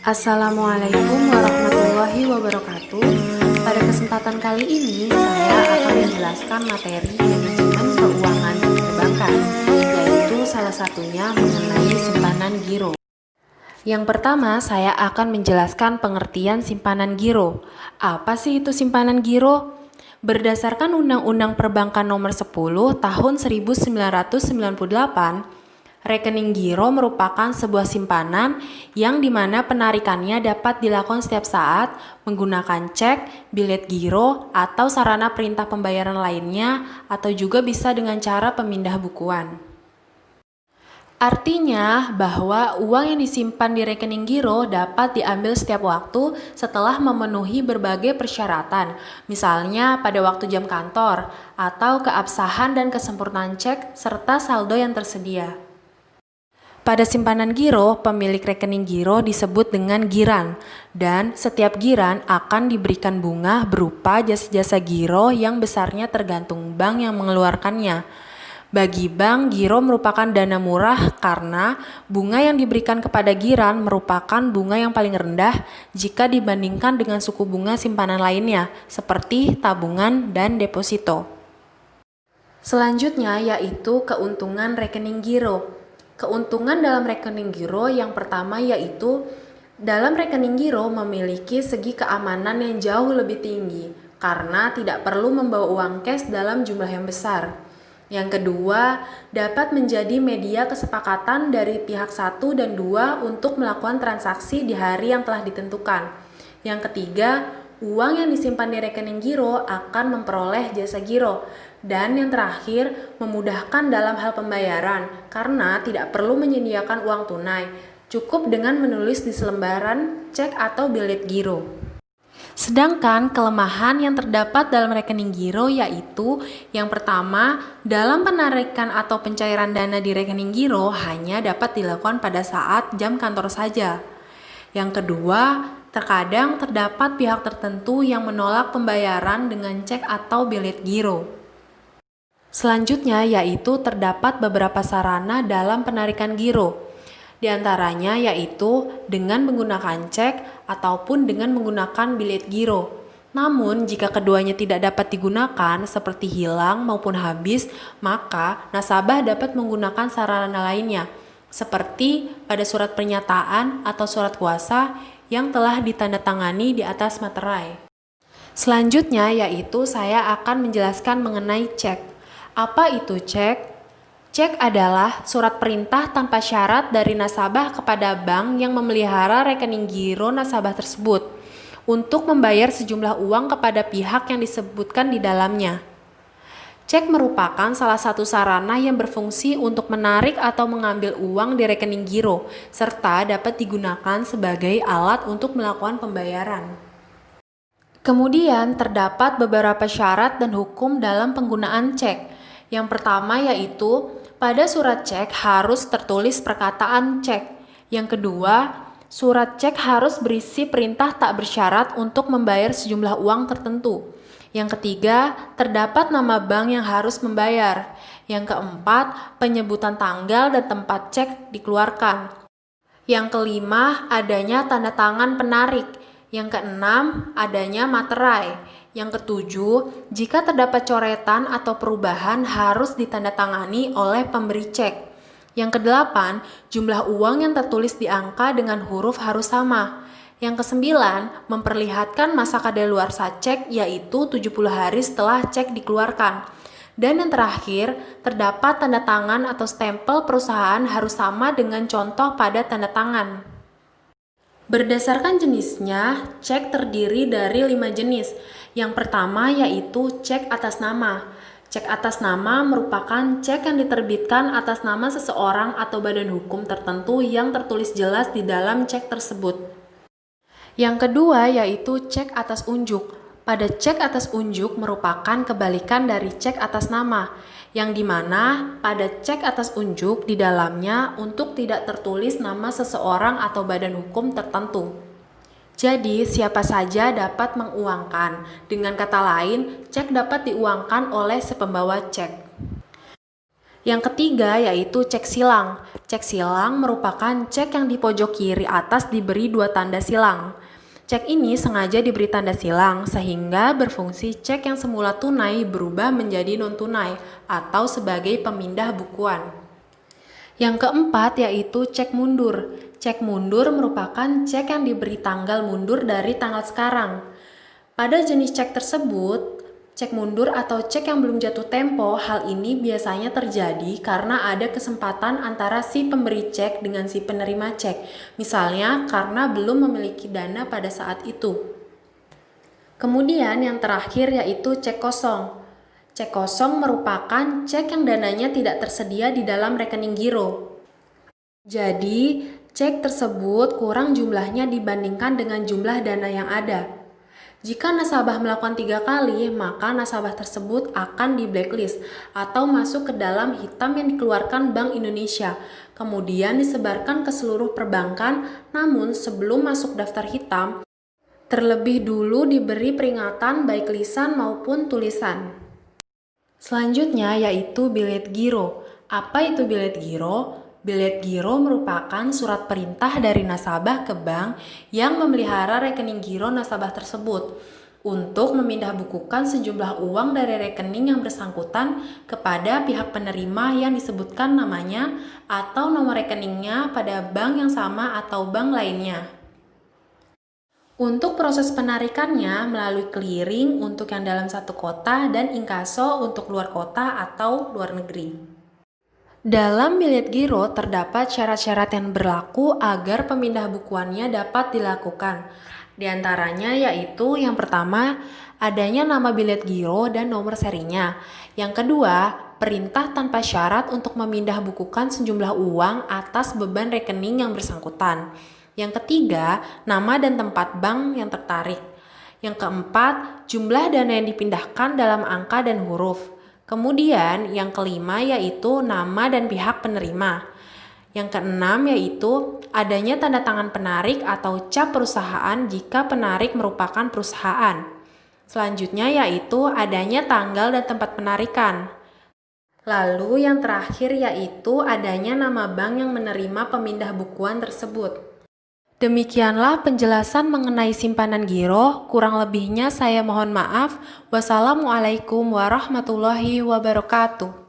Assalamualaikum warahmatullahi wabarakatuh. Pada kesempatan kali ini, saya akan menjelaskan materi manajemen keuangan perbankan, yaitu salah satunya mengenai simpanan giro. Yang pertama, saya akan menjelaskan pengertian simpanan giro. Apa sih itu simpanan giro? Berdasarkan Undang-Undang Perbankan Nomor 10 Tahun 1998, rekening giro merupakan sebuah simpanan yang dimana penarikannya dapat dilakukan setiap saat menggunakan cek, bilet giro, atau sarana perintah pembayaran lainnya, atau juga bisa dengan cara pemindah bukuan. Artinya bahwa uang yang disimpan di rekening giro dapat diambil setiap waktu setelah memenuhi berbagai persyaratan, misalnya pada waktu jam kantor, atau keabsahan dan kesempurnaan cek, serta saldo yang tersedia. Pada simpanan giro, pemilik rekening giro disebut dengan giran, dan setiap giran akan diberikan bunga berupa jasa-jasa giro yang besarnya tergantung bank yang mengeluarkannya. Bagi bank, giro merupakan dana murah karena bunga yang diberikan kepada giran merupakan bunga yang paling rendah jika dibandingkan dengan suku bunga simpanan lainnya, seperti tabungan dan deposito. Selanjutnya yaitu keuntungan rekening giro. Keuntungan dalam rekening giro yang pertama yaitu dalam rekening giro memiliki segi keamanan yang jauh lebih tinggi karena tidak perlu membawa uang cash dalam jumlah yang besar. Yang kedua, dapat menjadi media kesepakatan dari pihak 1 dan 2 untuk melakukan transaksi di hari yang telah ditentukan. Yang ketiga, uang yang disimpan di rekening giro akan memperoleh jasa giro. Dan yang terakhir, memudahkan dalam hal pembayaran karena tidak perlu menyediakan uang tunai, cukup dengan menulis di selembaran cek atau bilet giro. Sedangkan kelemahan yang terdapat dalam rekening giro yaitu yang pertama, dalam penarikan atau pencairan dana di rekening giro hanya dapat dilakukan pada saat jam kantor saja. Yang kedua, terkadang terdapat pihak tertentu yang menolak pembayaran dengan cek atau bilet giro. Selanjutnya yaitu terdapat beberapa sarana dalam penarikan giro. Di antaranya yaitu dengan menggunakan cek ataupun dengan menggunakan bilet giro. Namun jika keduanya tidak dapat digunakan seperti hilang maupun habis, maka nasabah dapat menggunakan sarana lainnya seperti pada surat pernyataan atau surat kuasa yang telah ditandatangani di atas materai. Selanjutnya yaitu saya akan menjelaskan mengenai cek. Apa itu cek? Cek adalah surat perintah tanpa syarat dari nasabah kepada bank yang memelihara rekening giro nasabah tersebut untuk membayar sejumlah uang kepada pihak yang disebutkan di dalamnya. Cek merupakan salah satu sarana yang berfungsi untuk menarik atau mengambil uang di rekening giro, serta dapat digunakan sebagai alat untuk melakukan pembayaran. Kemudian terdapat beberapa syarat dan hukum dalam penggunaan cek. Yang pertama yaitu pada surat cek harus tertulis perkataan cek. Yang kedua, surat cek harus berisi perintah tak bersyarat untuk membayar sejumlah uang tertentu. Yang ketiga, terdapat nama bank yang harus membayar. Yang keempat, penyebutan tanggal dan tempat cek dikeluarkan. Yang kelima, adanya tanda tangan penarik. Yang keenam, adanya materai. Yang ketujuh, jika terdapat coretan atau perubahan harus ditandatangani oleh pemberi cek. Yang kedelapan, jumlah uang yang tertulis di angka dengan huruf harus sama. Yang kesembilan, memperlihatkan masa kadaluarsa cek yaitu 70 hari setelah cek dikeluarkan. Dan yang terakhir, terdapat tanda tangan atau stempel perusahaan harus sama dengan contoh pada tanda tangan. Berdasarkan jenisnya, cek terdiri dari 5 jenis. Yang pertama yaitu cek atas nama. Cek atas nama merupakan cek yang diterbitkan atas nama seseorang atau badan hukum tertentu yang tertulis jelas di dalam cek tersebut. Yang kedua yaitu cek atas unjuk. Pada cek atas unjuk merupakan kebalikan dari cek atas nama, yang dimana pada cek atas unjuk di dalamnya untuk tidak tertulis nama seseorang atau badan hukum tertentu. Jadi, siapa saja dapat menguangkan. Dengan kata lain, cek dapat diuangkan oleh si pembawa cek. Yang ketiga yaitu cek silang. Cek silang merupakan cek yang di pojok kiri atas diberi 2 tanda silang. Cek ini sengaja diberi tanda silang sehingga berfungsi cek yang semula tunai berubah menjadi non-tunai atau sebagai pemindah bukuan. Yang keempat yaitu cek mundur. Cek mundur merupakan cek yang diberi tanggal mundur dari tanggal sekarang. Pada jenis cek tersebut, cek mundur atau cek yang belum jatuh tempo, hal ini biasanya terjadi karena ada kesempatan antara si pemberi cek dengan si penerima cek. Misalnya karena belum memiliki dana pada saat itu. Kemudian yang terakhir yaitu cek kosong. Cek kosong merupakan cek yang dananya tidak tersedia di dalam rekening giro. Jadi, cek tersebut kurang jumlahnya dibandingkan dengan jumlah dana yang ada. Jika nasabah melakukan 3 kali, maka nasabah tersebut akan di blacklist atau masuk ke dalam hitam yang dikeluarkan Bank Indonesia, kemudian disebarkan ke seluruh perbankan. Namun sebelum masuk daftar hitam, terlebih dulu diberi peringatan baik lisan maupun tulisan. Selanjutnya yaitu bilet giro. Apa itu bilet giro? Bilet giro merupakan surat perintah dari nasabah ke bank yang memelihara rekening giro nasabah tersebut untuk memindah bukukan sejumlah uang dari rekening yang bersangkutan kepada pihak penerima yang disebutkan namanya atau nomor rekeningnya pada bank yang sama atau bank lainnya. Untuk proses penarikannya melalui clearing untuk yang dalam satu kota dan inkaso untuk luar kota atau luar negeri. Dalam bilet giro terdapat syarat-syarat yang berlaku agar pemindah bukuannya dapat dilakukan. Di antaranya yaitu yang pertama, adanya nama bilet giro dan nomor serinya. Yang kedua, perintah tanpa syarat untuk memindah bukukan sejumlah uang atas beban rekening yang bersangkutan. Yang ketiga, nama dan tempat bank yang tertarik. Yang keempat, jumlah dana yang dipindahkan dalam angka dan huruf. Kemudian yang kelima yaitu nama dan pihak penerima. Yang keenam yaitu adanya tanda tangan penarik atau cap perusahaan jika penarik merupakan perusahaan. Selanjutnya yaitu adanya tanggal dan tempat penarikan. Lalu yang terakhir yaitu adanya nama bank yang menerima pemindah bukuan tersebut. Demikianlah penjelasan mengenai simpanan giro, kurang lebihnya saya mohon maaf. Wassalamualaikum warahmatullahi wabarakatuh.